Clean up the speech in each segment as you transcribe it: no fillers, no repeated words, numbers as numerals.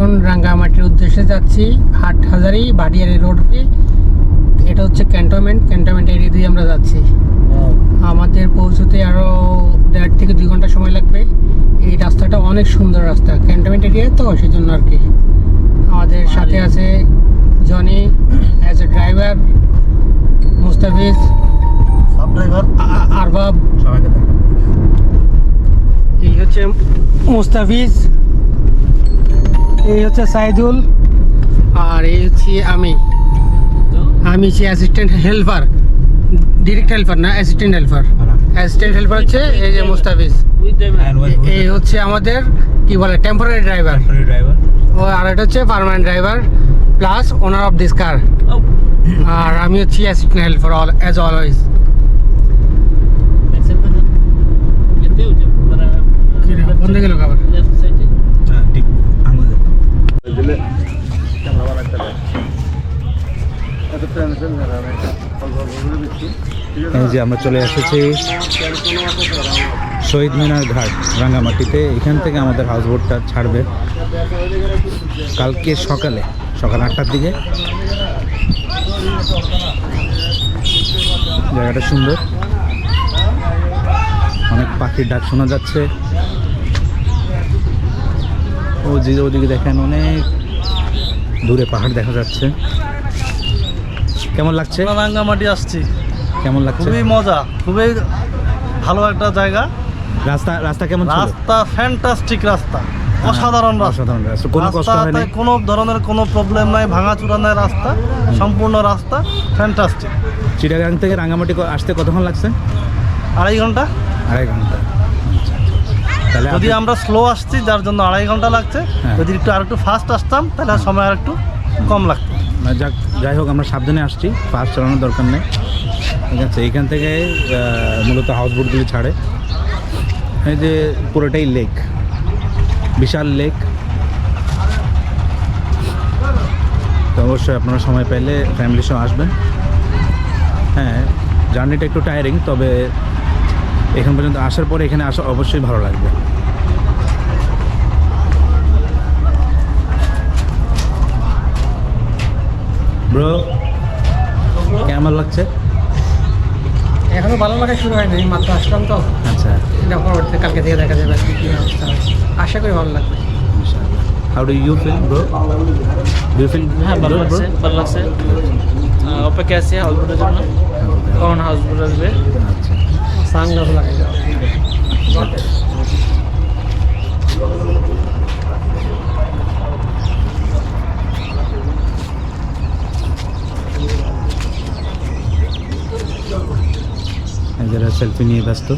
এখন রাঙ্গামাটির উদ্দেশ্যে যাচ্ছি, হাটহাজারি বাড়িয়ারি রোড হয়ে। এটা হচ্ছে ক্যান্টনমেন্ট এরিয়া দিয়ে আমরা যাচ্ছি। আমাদের পৌঁছতে আরও 1.5 থেকে 2 ঘন্টা সময় লাগবে। এই রাস্তাটা অনেক সুন্দর রাস্তা, ক্যান্টনমেন্ট এরিয়া তো সেই জন্য আর কি। আমাদের সাথে আছে Johnny as a driver, Mustafiz, sub driver, Arbab. সবাইকে দেখা। এই হচ্ছে মুস্তাফিজ, এই হচ্ছে সাইদুল, আর এই হচ্ছে আমি হচ্ছে অ্যাসিস্ট্যান্ট হেল্পার। ডিরেক্ট হেল্পার না, অ্যাসিস্ট্যান্ট হেল্পার। অ্যাসিস্ট্যান্ট হেল্পার হচ্ছে এই যে মুস্তাফিজ। এই হচ্ছে আমাদের কি বলে টেম্পোরারি ড্রাইভার। ও আর এটা হচ্ছে permanent driver plus owner of this car. আর আমি হচ্ছি অ্যাসিস্ট্যান্ট হেল্পার অ্যাজ অলওয়েজ। বন্ধ গেল আবার। হ্যাঁ ঠিক আঙুলে এই যে আমরা চলে এসেছি শহীদ মিনার ঘাট রাঙ্গামাটিতে। এখান থেকে আমাদের হাউসবোটটা ছাড়বে কালকে সকাল 8টার দিকে। জায়গাটা সুন্দর, অনেক পাখির ডাক শোনা যাচ্ছে। ওদিকে দেখেন অনেক দূরে পাহাড় দেখা যাচ্ছে। কেমন লাগছে? রাঙ্গামাটি আসছি, কেমন লাগছে? খুবই মজা, খুবই ভালো একটা জায়গা। রাস্তা কেমন ছিল? রাস্তা ফ্যান্টাস্টিক রাস্তা, অসাধারণ রাস্তা। অসাধারণ রাস্তা, কোনো কষ্ট হয় না? কোনো ধরনের কোনো প্রবলেম নাই, ভাঙাচুরা নাই রাস্তা, সম্পূর্ণ রাস্তা ফ্যান্টাস্টিক। চিটাগাং থেকে রাঙ্গামাটি আসতে কতক্ষণ লাগছে? 2.5 ঘন্টা। 2.5 ঘন্টা। তাহলে যদি আমরা স্লো আসছি যার জন্য 2.5 ঘন্টা লাগছে, যদি আরেকটু ফাস্ট আসতাম তাহলে সময় আর একটু কম লাগতো। যাই হোক, আমরা সাবধানে আসছি, ফাস্ট চালানোর দরকার নেই। ঠিক আছে, এইখান থেকে মূলত হাউসবোটগুলি ছাড়ে। এই যে পুরোটাই লেক, বিশাল লেক। তো অবশ্যই আপনারা সময় পেলে ফ্যামিলির সঙ্গে আসবেন। হ্যাঁ, জার্নিটা একটু টায়ারিং, তবে এখান পর্যন্ত আসার পরে এখানে আসা অবশ্যই ভালো লাগবে। ব্রো, কেমন লাগছে? এখনো ভালো লাগা শুরু হয়নি, মাত্র আসলাম তো। আচ্ছা, এটা পরবর্তীতে কালকে থেকে দেখা যাবে কি অবস্থা। আশা করি ভালো লাগবে। How do you feel, bro? Do you feel ভালো good, bro? লাগছে, ভালো লাগছে। অপেক্ষা আছে হাউসবোটের জন্য, কখন হাউসবোট আসবে। আচ্ছা, সানগ্লাস লাগাই যাও। যারা সেলফি নিয়ে ব্যস্ত।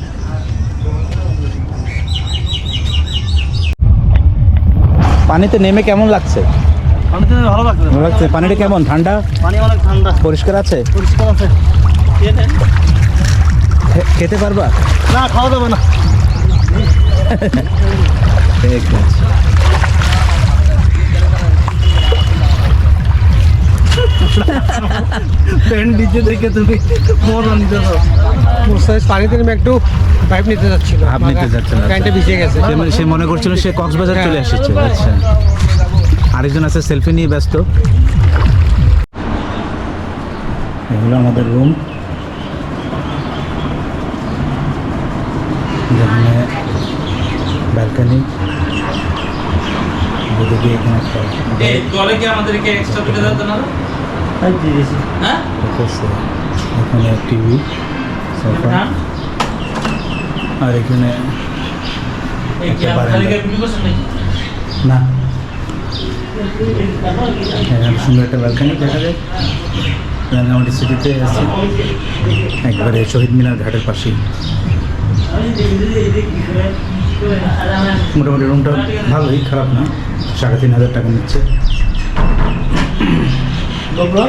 পানিতে নেমে কেমন লাগছে? পানিতে ভালো লাগছে। ভালো লাগছে। পানিটা কেমন? ঠান্ডা? পানি অনেক ঠান্ডা, পরিষ্কার আছে? পরিষ্কার আছে। খেতে পারবা? না, খাওয়া যাবে না। ঠিক আছে। ফ্রেন্ড দিচ্ছে দেখে তুমি মজা নিতে পারো। মুস্তাফিজ পানিতে নেমে একটু পাইপ নিতে যাচ্ছিল, ভাব নিতে যাচ্ছে না। প্যান্টে ভিজে গেছে। সে মনে করছিল সে কক্সবাজার চলে এসেছে। আচ্ছা, আরেকজন আছে সেলফি নিয়ে ব্যস্ত। এগুলো আমাদের রুম, যেখানে ব্যালকনি, ওদিকে এখানে একটা জলে কি আমাদেরকে এক্সট্রা তুলে দিতে না? হ্যাঁ, এখানে টিভি, সোফা, আর এখানে একটা বারান্দা। না, এখানে সুন্দর একটা ব্যালকনি দেখা যায়। রাঙ্গামাটি সিটিতে আছে, একবারে শহীদ মিনার ঘাটের পাশেই। মোটামুটি রুমটা ভালোই, খারাপ না। 3,500 টাকা নিচ্ছে। GoPro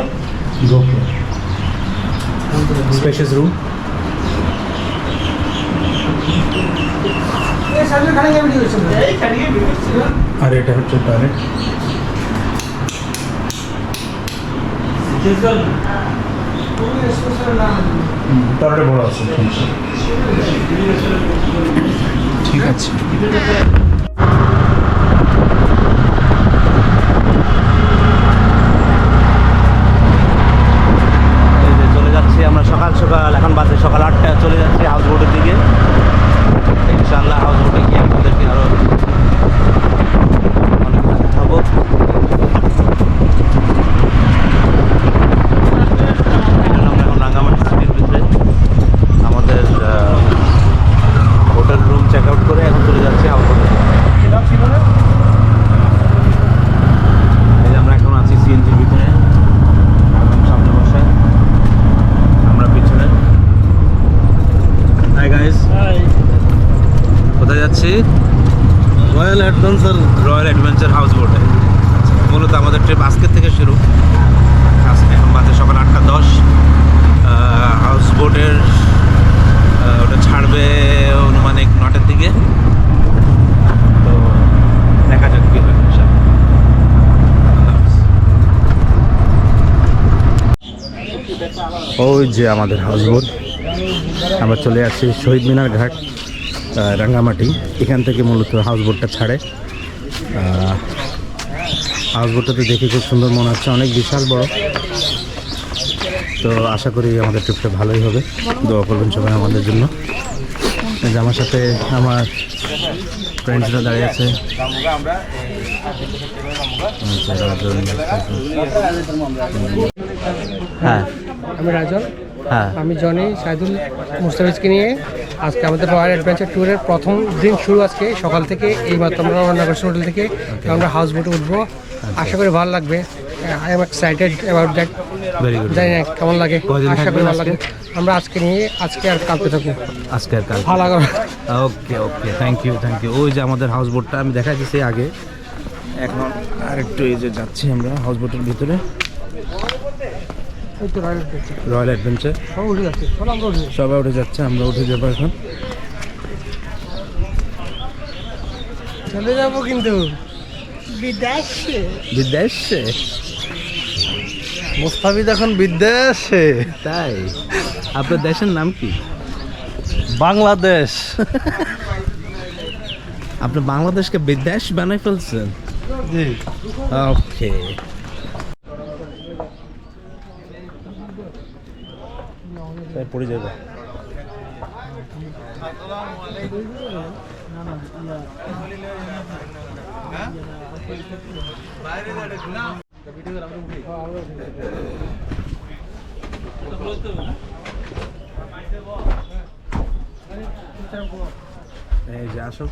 spacious room. আর এটা হচ্ছে টয়লেট। টয়লেট বড় আছে। ঠিক আছে। চলে যাচ্ছি হাউস বোটের দিকে। ইনশাআল্লাহ হাউস বোটে গিয়ে আপনাদেরকে আরো অনেক দেখাবো। আমরা এখন রাঙ্গামাটি সিটির ভিতরে আমাদের হোটেল রুম চেক আউট করে এখন চলে যাচ্ছি হাউস বোটে। এই যে আমরা এখন আছি সিএনজির ভিতরে, একদম সামনে বসে, আমরা পিছনে। হাই গাইস, কোথায় যাচ্ছি? রয়্যাল অ্যাডভেঞ্চার হাউস বোটে। মূলত আমাদের ট্রিপ আজকের থেকে শুরু। আজকে এখন বাজে সকাল 8:10। হাউস বোটের ওটা ছাড়বে অনুমানিক 9টার দিকে। তো দেখা যাক কি হয়। ওই যে আমাদের হাউস বোট, আমরা চলে আসছি শহীদ মিনার ঘাট, রাঙ্গামাটি। এখান থেকে মূলত হাউস বোটটা ছাড়ে। হাউস বোটটাতে দেখে খুব সুন্দর মনে হচ্ছে, অনেক বিশাল বড়। তো আশা করি আমাদের ট্রিপটা ভালোই হবে, দোয়া করবেন সবাই আমাদের জন্য। এই যে আমার সাথে আমার ফ্রেন্ডসরা দাঁড়িয়ে আছে। হ্যাঁ, আমি রাজন, হ্যাঁ, আমি জনি, সাইদুল, মুস্তাফিজকে নিয়ে আজকে আমাদের রয়্যাল অ্যাডভেঞ্চার ট্যুরের প্রথম দিন শুরু। আজকে সকাল থেকে এইমাত্র আমরা রওনা করছি হোটেল থেকে। আমরা হাউস বোটে উঠবো, আশা করি ভালো লাগবে। I am excited about that. Very good. জানি না কেমন লাগে, কয়দিন আশা করি থাকবেন ভালো লাগবে। আমরা আজকে নিয়ে আজকে আর কালকে থাকবো। আজকে আর কাল ভালো লাগবে। ওকে ওকে, থ্যাংক ইউ থ্যাংক ইউ। ওই যে আমাদের হাউস বোটটা আমি দেখা দিচ্ছি আগে। এখন আর একটু এই যে যাচ্ছি আমরা হাউস বোটের ভিতরে। এই তো রয়্যাল অ্যাডভেঞ্চার, রয়্যাল অ্যাডভেঞ্চার সব উঠে যাচ্ছে। চলো আমরা উঠি। সবাই উঠে যাচ্ছে, আমরা উঠে যাবো এখন। চলে যাবো কিন্তু বিদেশে। বিদেশে? মুস্তাফিজ এখন বিদেশে। তাই? আপনার দেশের নাম কি? বাংলাদেশ। আপনি বাংলাদেশকে বিদেশ বানাই ফেলছেন? জি। ওকে। তাই পড়ে যাবে। এই যে আসো,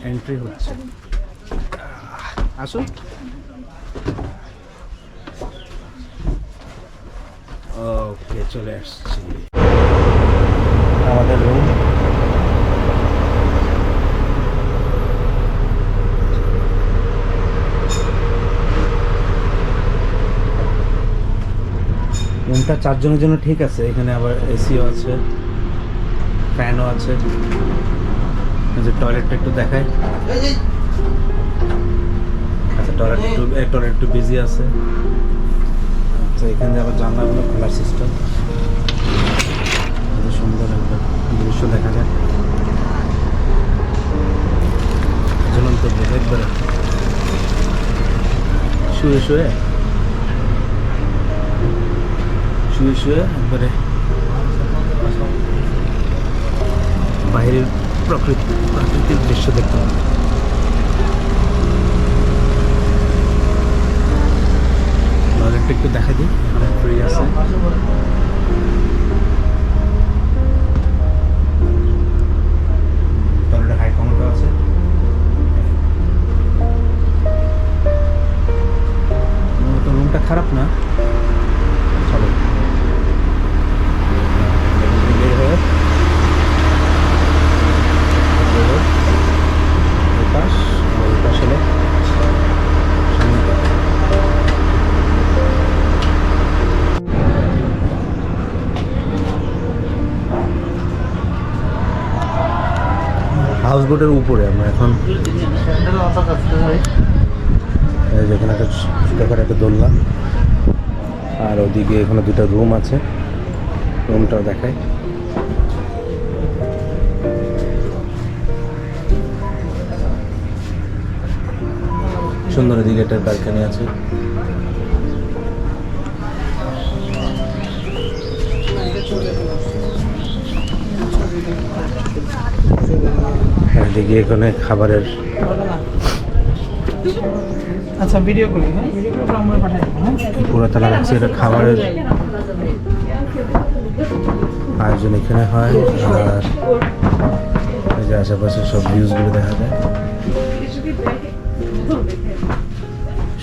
এন্ট্রি হচ্ছে, আসো। ওকে, চলে আসছি আমাদের রুম। রুমটা 4 জনের জন্য ঠিক আছে। এখানে আবার এসিও আছে, ফ্যানও আছে। এই যে টয়লেটটা একটু দেখায়। আচ্ছা, টয়লেট একটু বিজি আছে। আচ্ছা, এখানে আবার জানলাগুলো খোলার সিস্টেম, সুন্দর একটা দৃশ্য দেখা যায়। ঝুলন্ত ব্রিজ একবারে শুয়ে শুয়ে একবারে বাইরের প্রাকৃতিক দৃশ্য দেখতে পাবে। টয়লেটটা একটু দেখা দিই, ফ্রি আছে। টয়লেটে হাই কমোডও আছে। তো রুমটা খারাপ না। চলো বের হয়ে পাশ হলো হাউস বোটের উপরে আমরা এখন। যেখানে একটা ছোটখাটো একটা দোলনা, আর ওদিকে এখানে 2টা রুম আছে, রুমটাও দেখায়। সুন্দর, এদিকে একটা ব্যালকনি আছে। এদিকে এখানে খাবারের আচ্ছা ভিডিও করি, হ্যাঁ ভিডিও করে আমরা পাঠিয়ে দেবো, হ্যাঁ পুরো তালা রাখছে, এটা খাবারের আয়োজন এখানে হয়। আর এই যে আশেপাশে সব ভিউজগুলো দেখা যায়,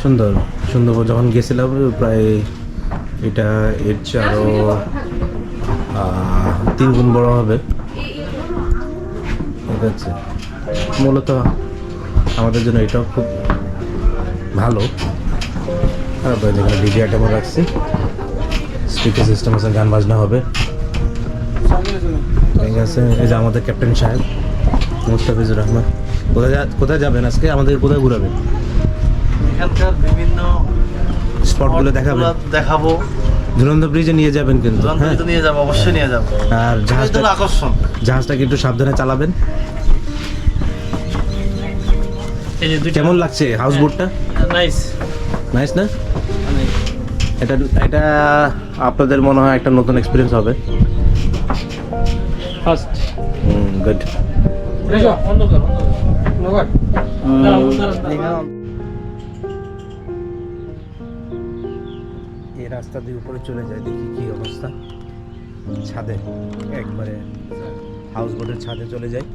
সুন্দর সুন্দর। যখন গেছিলাম প্রায় এটা এর চেয়ে আরও 3 গুণ বড় হবে। ঠিক আছে, মূলত আমাদের জন্য এটাও খুব ভালো। তারপরে যেখানে ডিজে আইটেমও রাখছি, স্পিকার সিস্টেম আছে, গান বাজনা হবে। ঠিক আছে, এই যে আমাদের ক্যাপ্টেন সাহেব মুস্তাফিজুর রহমান। কোথায় যাবেন আজকে? আমাদের কোথায় ঘুরাবেন? এখানকার বিভিন্ন স্পটগুলো দেখাবেন, দেখাবো। ঝুলন্ত ব্রিজে নিয়ে যাবেন কিন্তু, হ্যাঁ। নিয়ে যাবো, অবশ্যই নিয়ে যাবো। আর আকর্ষণ জাহাজটাকে একটু সাবধানে চালাবেন। এই যে দুইটা কেমন লাগছে হাউস বোটটা? নাইস। নাইস না? এটা এটা আপনাদের মনে হয় একটা নতুন এক্সপিরিয়েন্স হবে। First good. অন্ধকার নগর এই রাস্তা দিয়ে উপরে চলে যায়, দেখি কি অবস্থা। ছাদে একবারে হাউস বোটের ছাদে চলে যায়।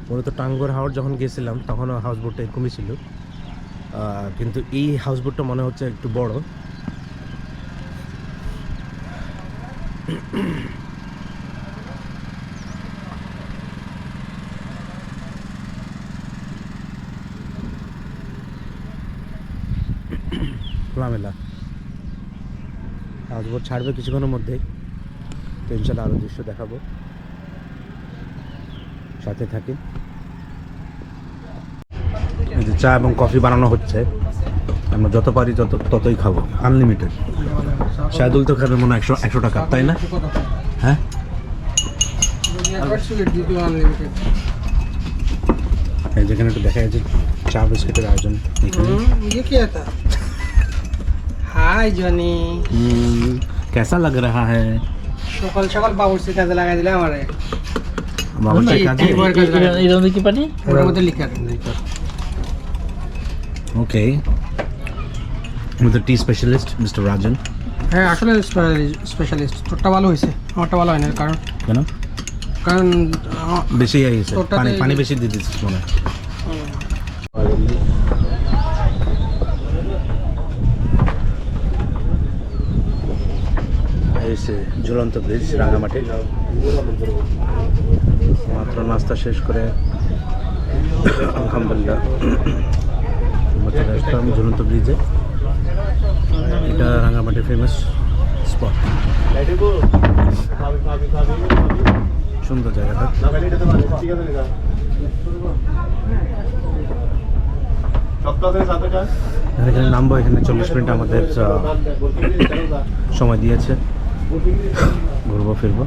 মূলত টাঙ্গর হাওর যখন গেছিলাম তখনও হাউস বোটটা এরকমই ছিল, কিন্তু এই হাউস বোটটা মনে হচ্ছে একটু বড়। খোলামেলা হাউস বোট ছাড়বে কিছুক্ষণের মধ্যেই, তো ইনশাল্লাহ আরও দৃশ্য দেখাবো, সাথে থাকি। এই যে চা এবং কফি বানানো হচ্ছে, আমরা যত পারি ততই খাবো, আনলিমিটেড। শাহিদুল তো খাবে মনে হয় 100 টাকা, তাই না? হ্যাঁ, এই যেখানে একটু দেখা যাচ্ছে চা বিস্কিটের আয়োজন এখানে। ये क्या था? হাই জনি, कैसा लग रहा है? সকাল সকাল বাবুর্চির কাজে লাগাই দিলে আমারে। বাবুর্চির কাজে? এটা কি পানি? ওর মধ্যে লিখা আছে। ওকে, আমাদের টি স্পেশালিস্ট মিস্টার রাজন। হ্যাঁ আসলে স্পেশালিস্ট। তোরটা ভালো হয়েছে, আমারটা ভালো হয় না। কারণ কেন? কারণ বেশি হয়েছে, তোরটাতে- পানি পানি বেশি দিয়ে দিচ্ছিস মনে হয়। এসে ঝুলন্ত ব্রিজ রাঙামাটি, মাত্র নাস্তা শেষ করে আলহামদুলিল্লাহ আমরা চলে আসলাম ঝুলন্ত ব্রিজে। এটা রাঙামাটির ফেমাস স্পট, সুন্দর জায়গাটা। এখানে নামবো, এখানে 40 মিনিট আমাদের সময় দিয়েছে, ঘুরবো ফিরবো।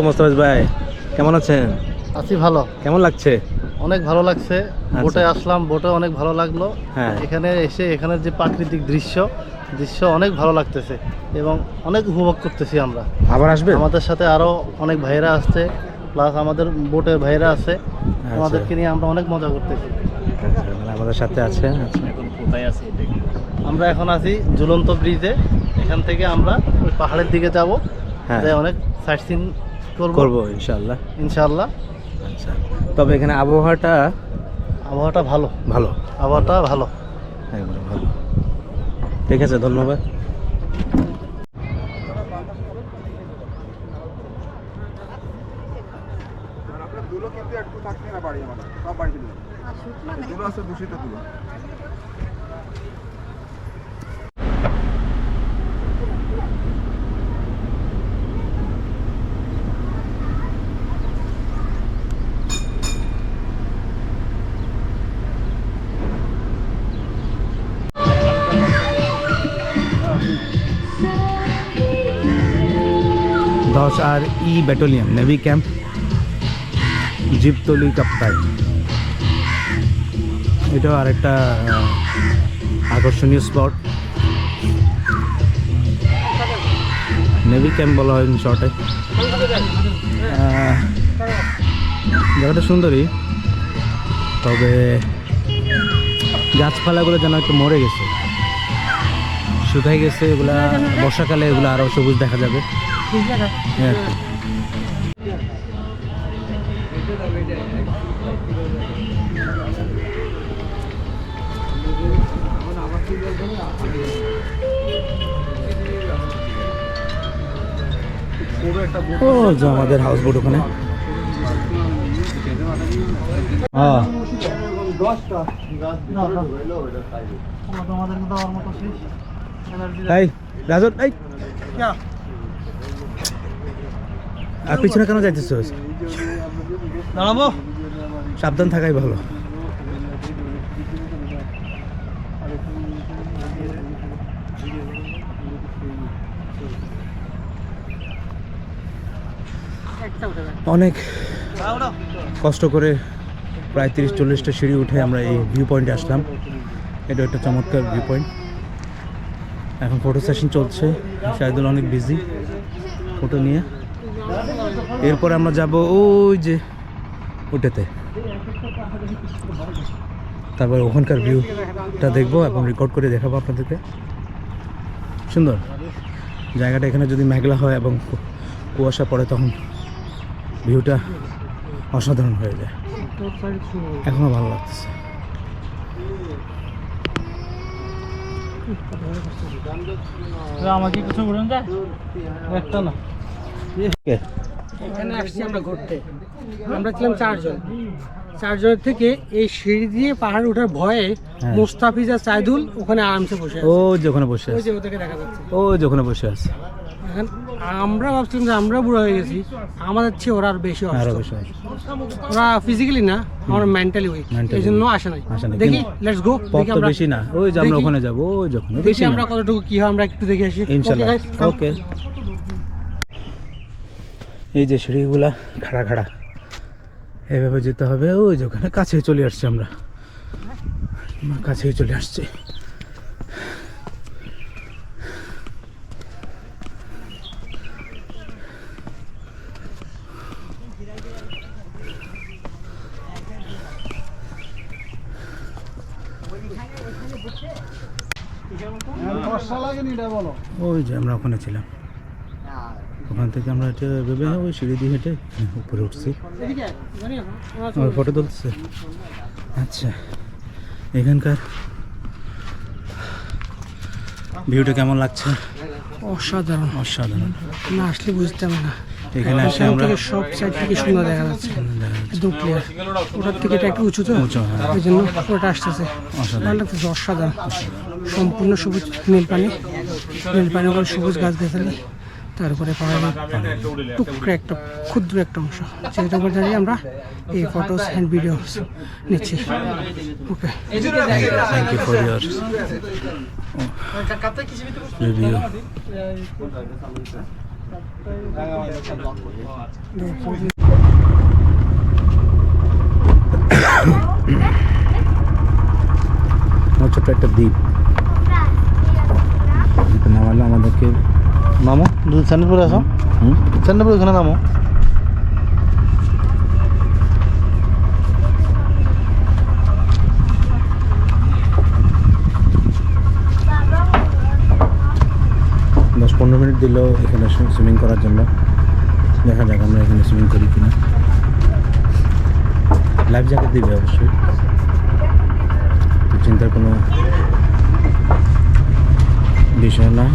মোস্তাফিজ ভাই কেমন আছেন? আছি ভালো। কেমন লাগছে? অনেক ভালো লাগছে। বোটে আসলাম, বোটে অনেক ভালো লাগলো। হ্যাঁ। এখানে এসে এখানের যে প্রাকৃতিক দৃশ্য অনেক ভালো লাগতেছে এবং অনেক উপভোগ করতেছি আমরা। আবার আসবেন? আমাদের সাথে আরো অনেক ভাইরা আসছে, প্লাস আমাদের বোটের ভাইরা আছে, আমাদেরকে নিয়ে আমরা অনেক মজা করতেছি। আচ্ছা, মানে আমাদের সাথে আছে। আচ্ছা, কোথায় আছে? আমরা এখন আছি ঝুলন্ত ব্রিজে। এখান থেকে আমরা ওই পাহাড়ের দিকে যাব, হ্যাঁ অনেক সাইট সিন করবো ইনশাল্লাহ। ইনশাআল্লাহ। আচ্ছা, তবে এখানে আবহাওয়াটা ভালো, আবহাওয়াটা ভালো। একবারে ভালো। ঠিক আছে, ধন্যবাদ। 10 ই ব্যাটালিয়ন নেভি ক্যাম্প জিপতলি কাপ্তাই। এটাও আরেকটা আকর্ষণীয় স্পট, নেভি ক্যাম্প বলা হয় শর্টে। জায়গাটা সুন্দরই, তবে গাছপালাগুলো যেন একটু মরে গেছে, শুকাই গেছে। এগুলা বর্ষাকালে এগুলো আরও সবুজ দেখা যাবে। হ্যাঁ, ও যে আমাদের হাউস বোট ওখানে। হ্যাঁ, তোমাদেরকে দেওয়ার মতো শেষ এনার্জি এই রাজন, এই আর পিছনে কেন যাইতেছো? দাঁড়াবো। সাবধান থাকাই ভালো। অনেক কষ্ট করে প্রায় 30-40টা সিঁড়ি উঠে আমরা এই ভিউ পয়েন্টে আসলাম। এটা একটা চমৎকার ভিউ পয়েন্ট। এখন ফটো সেশন চলছে, শাহিদুল অনেক বিজি ফটো নিয়ে। এরপর আমরা যাব ওই যে ওটাতে, তারপর ওখানকার ভিউটা দেখবো এবং রেকর্ড করে দেখাবো আপনাদেরকে। সুন্দর জায়গাটা। এখানে যদি মেঘলা হয় এবং কুয়াশা পড়ে তখন ভিউটা অসাধারণ হয়ে যায়। এখনও ভালো লাগতেছে। আমাকে কিছু বলুন যা একটা না। এখানে আসছি আমরা ঘুরতে। আমরা ছিলাম 4 জন। 4 জনের থেকে এই সিঁড়ি দিয়ে পাহাড়ে ওঠার ভয়ে মুস্তাফিজ আর সাইদুল ওখানে আরামসে বসে আছে। ও যে ওখানে বসে ওই আছে, যে ওদেরকে দেখা যাচ্ছে। ও যে ওখানে বসে আছে। এখন আমরা ভাবছিলাম যে আমরা বুড়ো হয়ে গেছি, আমাদের চেয়ে ওরা আর বেশি আরো অসুস্থ। বসে আছে। ওরা ফিজিক্যালি না, আমরা মেন্টালি উইক, Mentally এই জন্য আসে নাই। আসে নাই। দেখি, লেটস গো। পথ দেখি তো আমরা বেশি না, ওই যে আমরা দেখি- ওখানে যাবো, ওই যখন দেখি বেশি আমরা না কতটুকু কি হয় আমরা একটু দেখে আসি। ইনশাল্লাহ। Okay, guys, come. ওকে, এই যে সিঁড়িগুলা খাড়া খাড়া, এভাবে যেতে হবে। ওই যে ওখানে কাছে চলে আসছি আমরা, কাছেই চলে আসছি। ওই যে আমরা ওখানে ছিলাম, ওখান থেকে আমরা হেঁটে ভেবে ওই সিঁড়ি দিয়ে হেঁটে উপরে উঠছি। এদিকে, জানি না, আমার ফটো তুলছে। আচ্ছা, এখানকার ভিউটা কেমন লাগছে? অসাধারণ। অসাধারণ। না আসলে বুঝতাম না। এখানে আসে এখান আমরা থেকে সব সাইড থেকে সুন্দর দেখা যাচ্ছে, একদম ক্লিয়ার। ওটার থেকে এটা একটু উঁচু তো, উঁচু, হ্যাঁ। ওই জন্য ওটা আসতেছে। অসাধারণ। ভালো লাগতেছে, অসাধারণ। সম্পূর্ণ সবুজ নীল পানি, নীল পানি করে সবুজ গাছ গাছালি, তারপরে পাহাড়ের টুকরো একটা ক্ষুদ্র একটা অংশ, যেটার উপর দাঁড়িয়ে আমরা এই ফটোস অ্যান্ড ভিডিওস নিচ্ছি। Okay, thank you for your review. ছোট্ট একটা দ্বীপ, দ্বীপে নামালে আমাদেরকে নামো, দুই স্যান্ডেলপুরে আসো, স্যান্ডেলপুর ওখানে নামো। দশ 15 মিনিট দিল এখানে সুইমিং করার জন্য। দেখা যাক আমরা এখানে সুইমিং করি কিনা। লাইফ জ্যাকেট দিবে অবশ্যই, তো চিন্তার কোনো বিষয় না।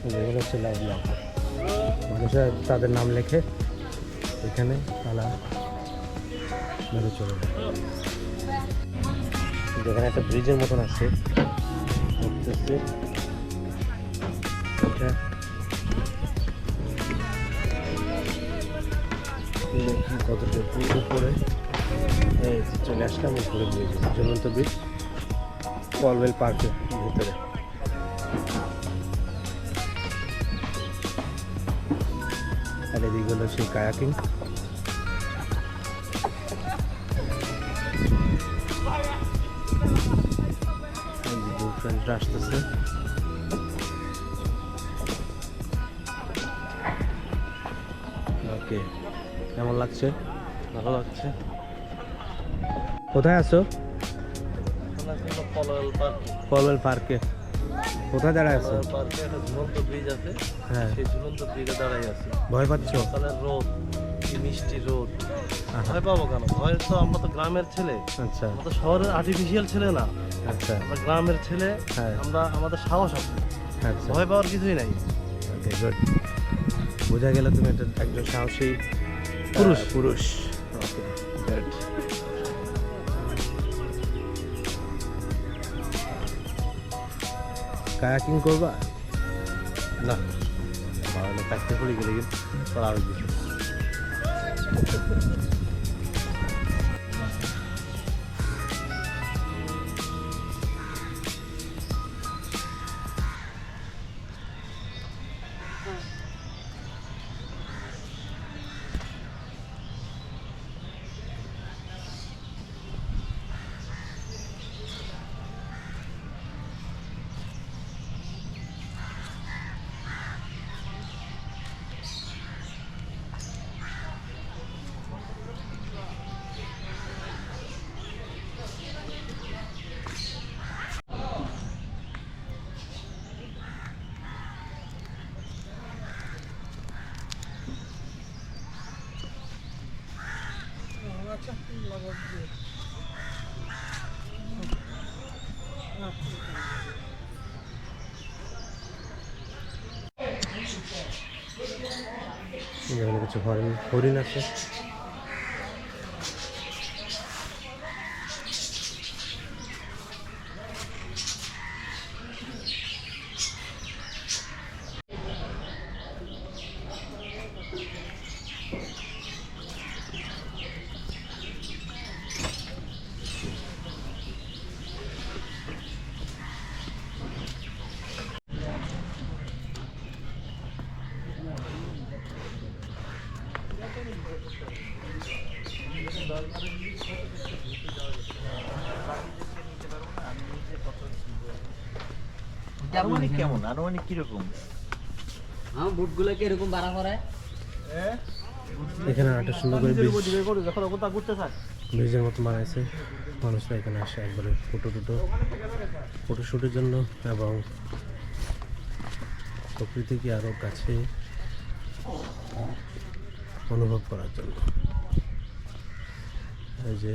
এগুলো হচ্ছে লাইভ লক, মানুষের তাদের নাম লেখে এখানে, তারা মেরে চলে যায়। যেখানে একটা ব্রিজের মতন আছে উঠতেছে, এটা দেখি কতটুকু উপরে চলে আসলাম উপরে ব্রিজ, ঝুলন্ত ব্রিজ কলওয়েল পার্কের ভিতরে। আর এদিকে হলো সেই কায়াকিং, ফ্রেন্ডরা আসতেছে। ওকে, কেমন লাগছে? ভালো লাগছে। কোথায় আছো? কলওয়েল পার্ক, কলওয়েল পার্কে। কোথায় দাঁড়ায় আছো? কলওয়েল পার্কে একটা ঝুলন্ত ব্রিজ আছে, হ্যাঁ, সেই ঝুলন্ত ব্রিজে দাঁড়াই আছি। ভয় পাচ্ছ? সকালের রোদ, কি মিষ্টি রোদ। আহা, ভয় পাবো কেন? ভয় তো, আমরা তো গ্রামের ছেলে, আচ্ছা আমরা তো শহরের আর্টিফিশিয়াল ছেলে না, আচ্ছা আমরা গ্রামের ছেলে। হ্যাঁ, আমরা, আমাদের সাহস আছে, আচ্ছা, ভয় পাওয়ার কিছুই নাই। Okay good. বোঝা গেল তুমি একজন সাহসী পুরুষ। পুরুষ। Okay good. কায়াকিং করবা? না, বাড়ালে চাকরি করে গেলে কিন্তু করা হবে কিছু। এখানে কিছু হরিণ আছে। আনুমানিক কেমন? আনুমানিক কিরকম? বুটগুলোকে এরকম বাড়া করে এখানে একটা সুন্দর করে ঘুরতে থাক। ব্রিজের মতো বানাইছে, মানুষরা এখানে আসে একবারে ফটোশ্যুটের জন্য এবং প্রকৃতিকে আরও কাছে অনুভব করার জন্য। এই যে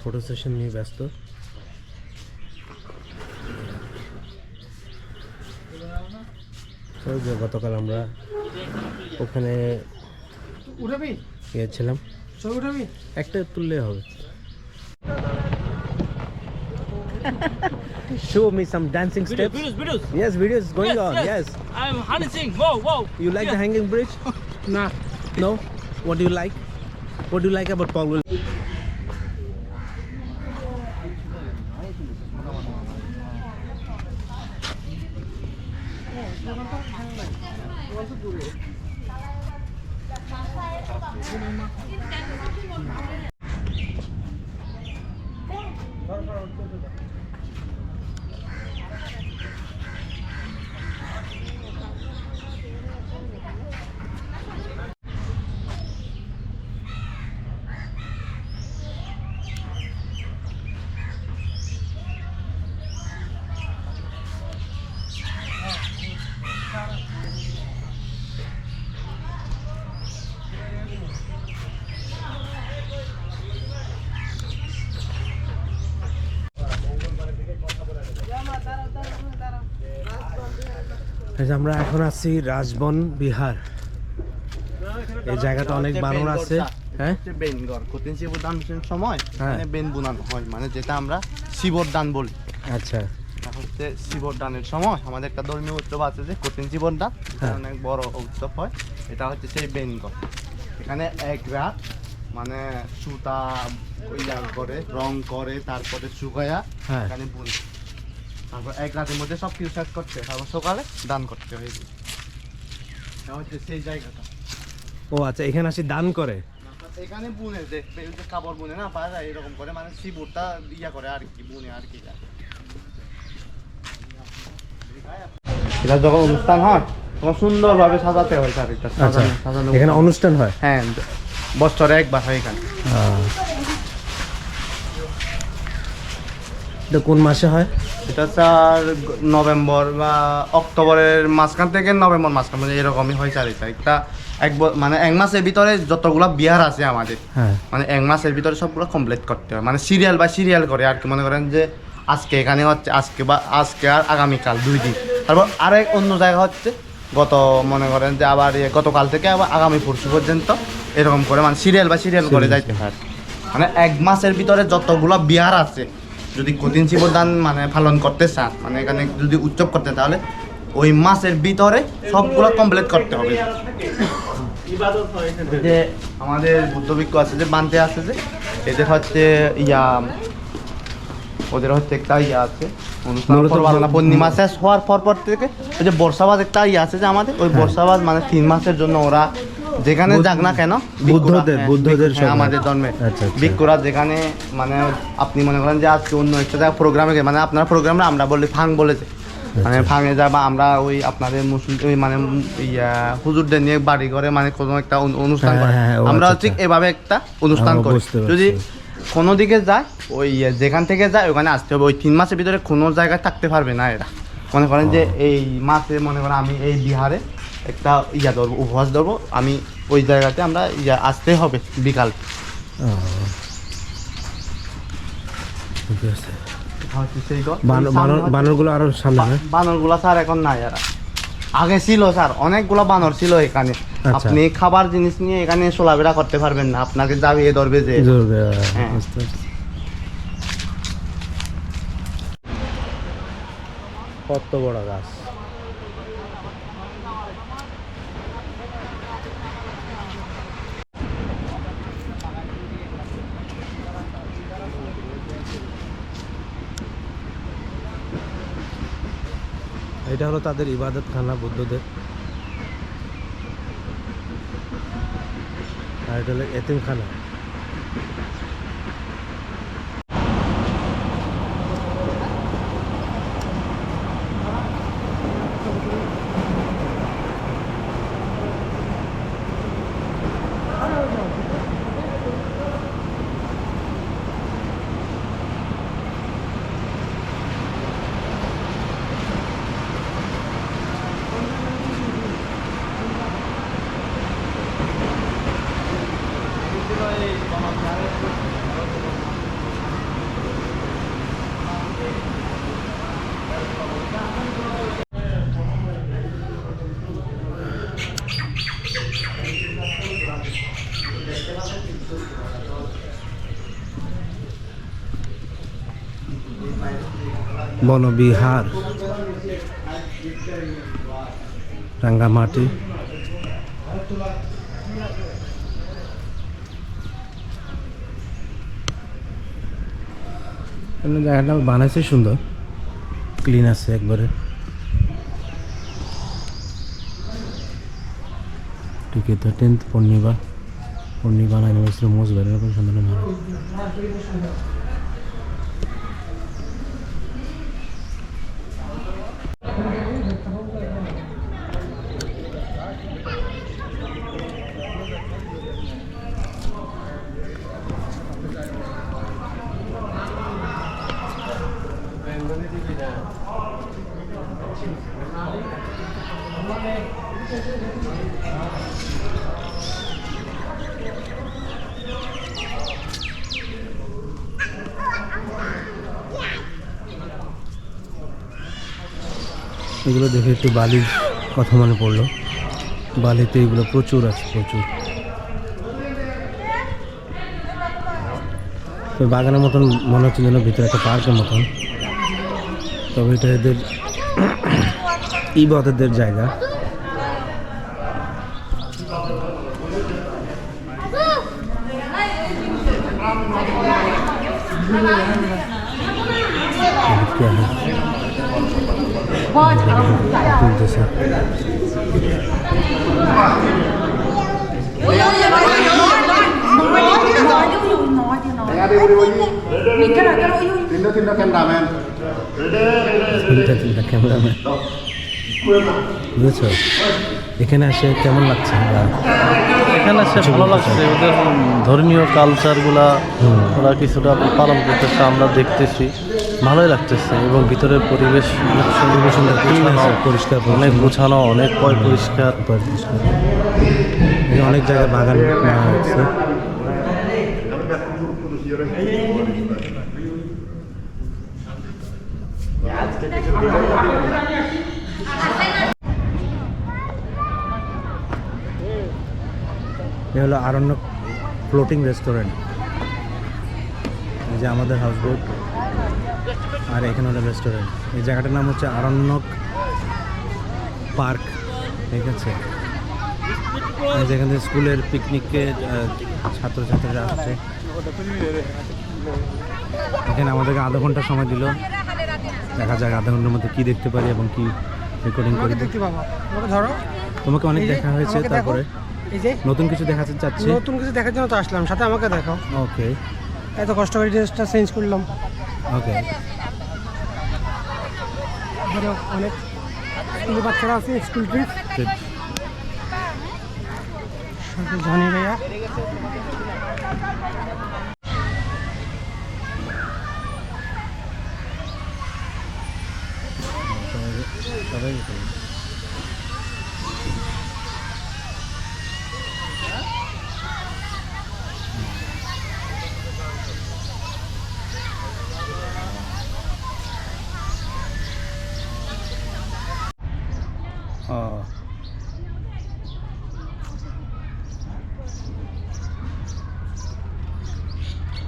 ফটো সেশন নিয়ে ব্যস্ত। তো যে গতকাল আমরা ওখানে উঠাবি? গিয়েছিলাম, ছবি উঠাবি? একটা তুললে হবে। Show me some dancing steps. Videos. Yes, videos going on. Yes. I'm dancing. Whoa. You like the hanging bridge? Nah. No. What do you like? What do you like about Paul? এই যে আমরা এখন আছি রাজবন বিহার। এই জায়গাটা অনেক বানর আছে। হ্যাঁ, বেনগর কঠিন শিবর দান সময় হ্যাঁ। মানে বেন বুনানো হয়, মানে যেটা আমরা শিবর দান বলি। আচ্ছা এটা হচ্ছে শিবর দানের সময় আমাদের একটা ধর্মীয় উৎসব আছে যে কঠিন শিবর দান, এটা অনেক বড় উৎসব হয়। এটা হচ্ছে সেই বেনগর। এখানে এক রাত মানে সুতা ইয়া করে রং করে, তারপরে শুকায়া হ্যাঁ। এখানে বুনে, তারপর এক রাতের মধ্যে সব কিছু শেষ করতে, তারপর সকালে দান করতে হয়। এটা হচ্ছে সেই জায়গাটা। ও আচ্ছা, এখানে আসি দান করে। এখানে বুনে যে কাপড় বুনে না পারা যায় এরকম করে, মানে শিবুরটা ইয়া করে আর কি, বুনে আর কি। এটা যখন অনুষ্ঠান হয় তখন সুন্দরভাবে সাজাতে হয় চারিটা। আচ্ছা, এখানে অনুষ্ঠান হয়। হ্যাঁ, বছরে একবার হয় এখানে। এটা কোন মাসে হয়? এটা স্যার নভেম্বর বা অক্টোবরের মাঝখান থেকে নভেম্বর মাঝখান মানে এরকমই হয় চারিটা। একটা মানে এক মাসের ভিতরে যতগুলা বিহার আছে আমাদের, হ্যাঁ, মানে এক মাসের ভিতরে সবগুলো কমপ্লিট করতে হয়, মানে সিরিয়াল বাই সিরিয়াল করে আর কি। মনে করেন যে আজকে এখানে হচ্ছে, আজকে আর আগামীকাল 2 দিন, তারপর আরেক অন্য জায়গা হচ্ছে মনে করেন যে আবার গতকাল থেকে আবার আগামী পরশু পর্যন্ত এরকম করে, মানে সিরিয়াল বাই সিরিয়াল করে যাইতে হয়। মানে এক মাসের ভিতরে যতগুলো বিহার আছে, যদি কঠিন শিবদান মানে পালন করতে চান, মানে এখানে যদি উৎসব করতে, তাহলে ওই মাসের ভিতরে সবগুলো কমপ্লিট করতে হবে। যে আমাদের বুদ্ধ ভিক্ষু আছে যে বানতে আছে যে, এদের হচ্ছে ওদের হচ্ছে একটা আছে অনুষ্ঠান পূর্ণিমা শেষ হওয়ার পর থেকে ওই যে বর্ষাবাদ একটা আছে যে আমাদের, ওই বর্ষাবাদ মানে 3 মাসের জন্য ওরা যেখানে যাক না কেন, বুদ্ধদের আমাদের ধর্মে ভিক্ষুরা যেখানে, মানে আপনি মনে করেন যে আজকে অন্য একটা জায়গায় প্রোগ্রামে, মানে আপনার প্রোগ্রামে আমরা বলি ফাং বলেছে, মানে ফাঙে যা, বা আমরা ওই আপনাদের মুসলিম মানে হুজুরদের নিয়ে বাড়ি করে মানে কোনো একটা অনুষ্ঠান করে, আমরা ঠিক এভাবে একটা অনুষ্ঠান করি। যদি কোনো দিকে যায়, ওই যেখান থেকে যায় ওখানে আসতে হবে। ওই 3 মাসের ভিতরে কোনো জায়গায় থাকতে পারবে না এরা। মনে করেন যে এই মাসে মনে করেন আমি এই বিহারে একটা ধরবো, উপবাস ধরবো, আমি ওই জায়গাতে আমরা আসতে হবে বিকাল। বানরগুলো আরো সামনে, বানরগুলো স্যার এখন নাই, এরা আগে ছিল স্যার, অনেকগুলো বানর ছিল এখানে। আপনি খাবার জিনিস নিয়ে এখানে চলাফেরা করতে পারবেন না, আপনাকে জাবিয়ে ধরবে যে। হ্যাঁ, কত বড় গাছ। এটা হলো তাদের ইবাদত খানা বুদ্ধদের, আর এটা হলো এতিমখানা। বনবিহার, রাঙ্গামাটি। জায়গাটা বানাইছে সুন্দর, ক্লিন আছে একবারে। ঠিক আছে, 10th পূর্ণিমা অ্যানিভার্সারি মোস্ট ভ্যালুয়েবল সুন্দর। এগুলো দেখে একটু বালি কথা মনে পড়লো, বালিতে এগুলো প্রচুর আছে, প্রচুর। তো বাগানের মতন মনে হচ্ছে যেন ভিতরে একটা পার্কের মতন, তবে এটা এদের ইবাদতের জায়গা। क्या है ক্যামেরাম্যান বুঝেছো? এখানে আসে কেমন লাগছে? এখানে সে ভালো লাগছে, ওদের ধর্মীয় কালচারগুলা ওরা কিছুটা পালন করতেছে, আমরা দেখতেছি, ভালোই লাগতেছে। এবং ভিতরের পরিবেশ অনেক সুন্দর, পরিষ্কার, অনেক গোছানো, অনেক পরিষ্কার। অনেক জায়গায় বাগান হচ্ছে। এ হলো আরণ্যক ফ্লোটিং রেস্টুরেন্ট। এই যে আমাদের হাউসবোট, আর এখানে হলো রেস্টুরেন্ট। এই জায়গাটার নাম হচ্ছে আরণ্যক পার্ক, ঠিক আছে? যেখান থেকে স্কুলের পিকনিকে ছাত্রছাত্রীরা আসছে। এখানে আমাদেরকে আধা ঘন্টা সময় দিল, দেখা যাক আধা ঘন্টার মধ্যে কী দেখতে পারি এবং কি রেকর্ডিং করি। তোমাকে অনেক দেখা হয়েছে, তারপরে এই যে নতুন কিছু দেখাতে চাচ্ছি। নতুন কিছু দেখার জন্য তো আসলাম, সাথে আমাকে দেখাও। ওকে, এত কষ্ট করে ড্রেসটা চেঞ্জ করলাম। ওকে। অনেক স্কুলের বাচ্চারা আছে, স্কুল ট্রিপ। ধনী ভাইয়া সবাই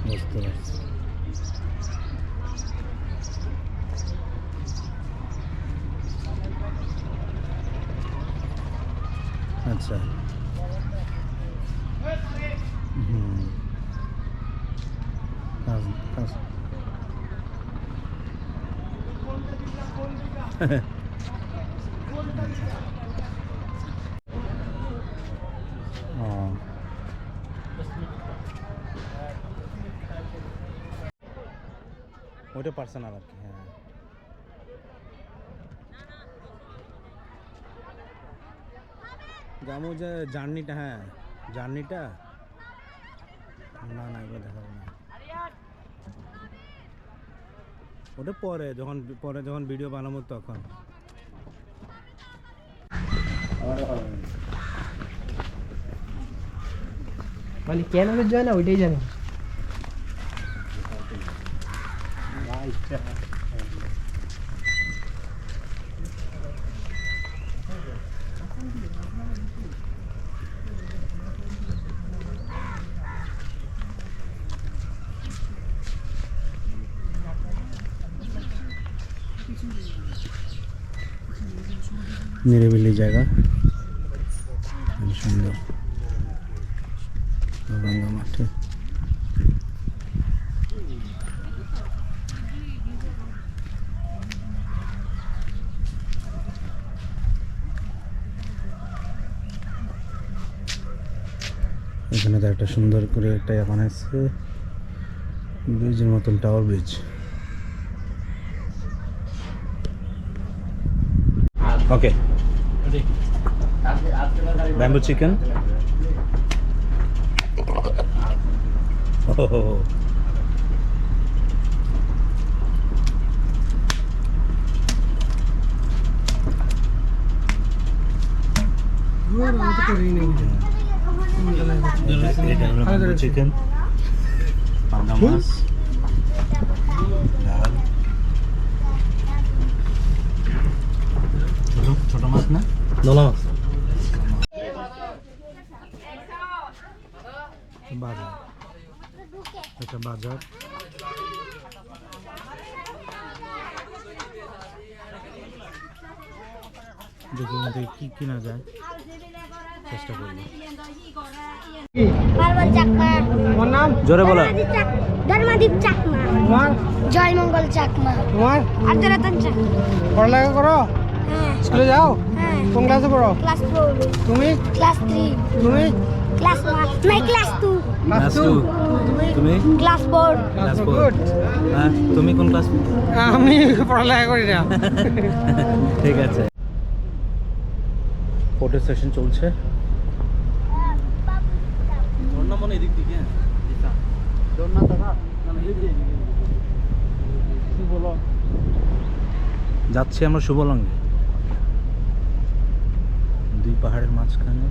বুঝতে পারছি। আচ্ছা, কাজ ওটা পার্সোনাল আর কি। হ্যাঁ, যাবো যে জার্নিটা, হ্যাঁ জার্নিটা না না এগুলো দেখাবো না, ওটা পরে যখন ভিডিও বানাবো তখন। মানে কেন যায় না ওইটাই জানি। নিরিবিলি জায়গা, সুন্দর রঙা মাঠে। এখানে তো একটা সুন্দর করে একটা বানাইছে, ব্রিজের মতন, টাওয়ার ব্রিজ। ওকে, ব্যাম্বু চিকেন। চিকেন, পাঙ্গা মাছ, ডাল, ছোট মাছ না নোলা মাছ বাজার, এটা বাজার। দেখি মধ্যে কি কিনা যায়, চেষ্টা করবো। পার্বণ চাকমা, তোমার নাম? জোরে বলো। ধর্মদীপ চাকমা, তোমার? জয়মঙ্গল চাকমা, তোমার? আর্যরতন চাকমা। পড়ালেখা করো? হ্যাঁ স্কুলে যাও? হ্যাঁ, কোন ক্লাসে পড়ো? ক্লাস 4, তুমি? ক্লাস 3, তুমি? ক্লাস 1, নাই ক্লাস 2, ক্লাস 2। তুমি ক্লাস 4। ক্লাস 4। গুড। হ্যাঁ, তুমি কোন ক্লাস? আমি পড়ালেখা করি না। ঠিক আছে। ফটো সেশন চলছে। যাচ্ছি আমরা শুভলঙ্গে, দুই পাহাড়ের মাঝখানে।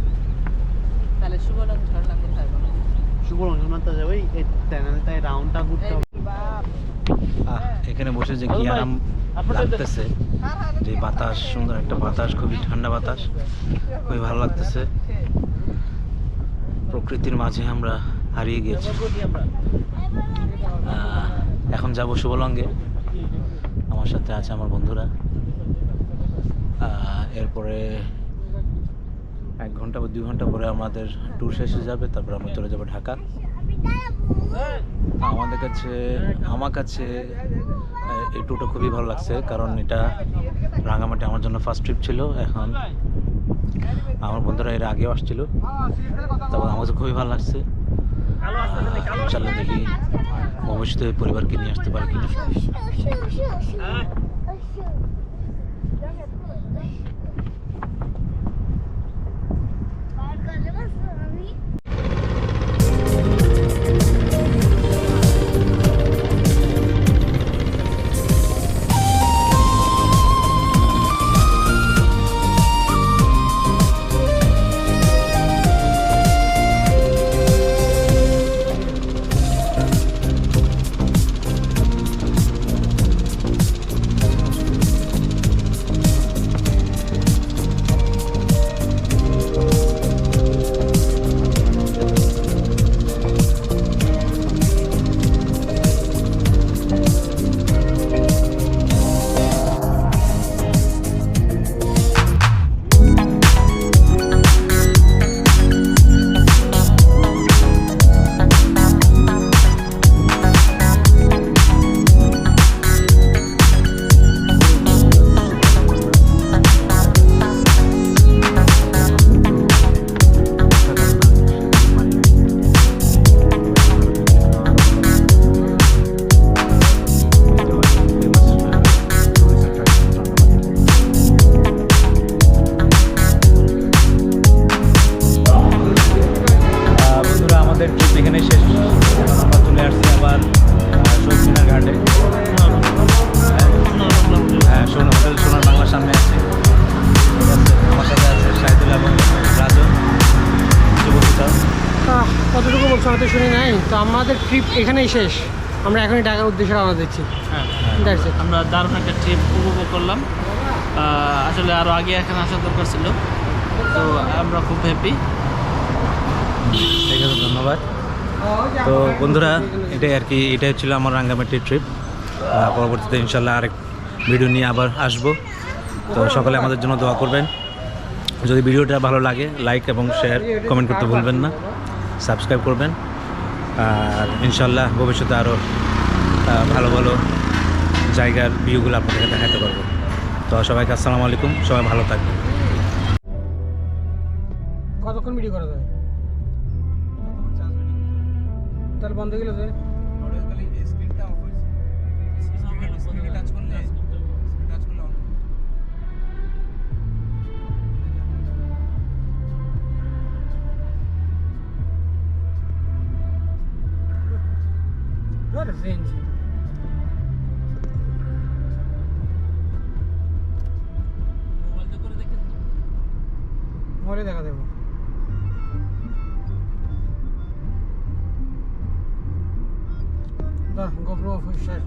এখানে বসে যে কি আরাম লাগতেছে, যে বাতাস, সুন্দর একটা বাতাস, খুবই ঠান্ডা বাতাস, খুবই ভালো লাগতেছে। প্রকৃতির মাঝে আমরা হারিয়ে গিয়েছি। এখন যাব শুভলঙ্গে, আমার সাথে আছে আমার বন্ধুরা। এরপরে 1 ঘন্টা বা 2 ঘন্টা পরে আমাদের ট্যুর শেষ হয়ে যাবে, তারপর আমরা চলে যাব ঢাকা। আমার কাছে এই ট্যুরটা খুবই ভালো লাগছে, কারণ এটা রাঙামাটি আমার জন্য ফার্স্ট ট্রিপ ছিল। এখন আমার বন্ধুরা এর আগেও আসছিল, তারপর আমার কাছে খুবই ভালো লাগছে। ইনশাল্লাহ দেখি ভবিষ্যতে পরিবারকে নিয়ে আসতে পারি কিনা। কতটুকু বলছো আমি তো শুনি নাই। তো আমাদের ট্রিপ এখানেই শেষ, আমরা এখনই ঢাকার উদ্দেশ্যে রওনা দিচ্ছি। হ্যাঁ, That's it. আমরা দারুণ একটা ট্রিপ উপভোগ করলাম। আসলে আরও আগে এখানে আসার দরকার ছিল, তো আমরা খুব হ্যাপি। ঠিক আছে, ধন্যবাদ। তো বন্ধুরা, এটাই আর কি, এটাই ছিল আমার রাঙ্গামাটির ট্রিপ। পরবর্তীতে ইনশাল্লাহ আরেক ভিডিও নিয়ে আবার আসবো। তো সকলে আমাদের জন্য দোয়া করবেন। যদি ভিডিওটা ভালো লাগে লাইক এবং শেয়ার কমেন্ট করতে ভুলবেন না, সাবস্ক্রাইব করবেন। আর ইনশাল্লাহ ভবিষ্যতে আরও ভালো ভালো জায়গার ভিউগুলো আপনাদেরকে দেখাতে পারবো। তো সবাইকে আসসালামু আলাইকুম, সবাই ভালো থাকবেন। কতক্ষণ ভিডিও করা যায়? তাহলে বন্ধ গেল যে মোবাইলে দেখা দেবো। GoPro শেষ।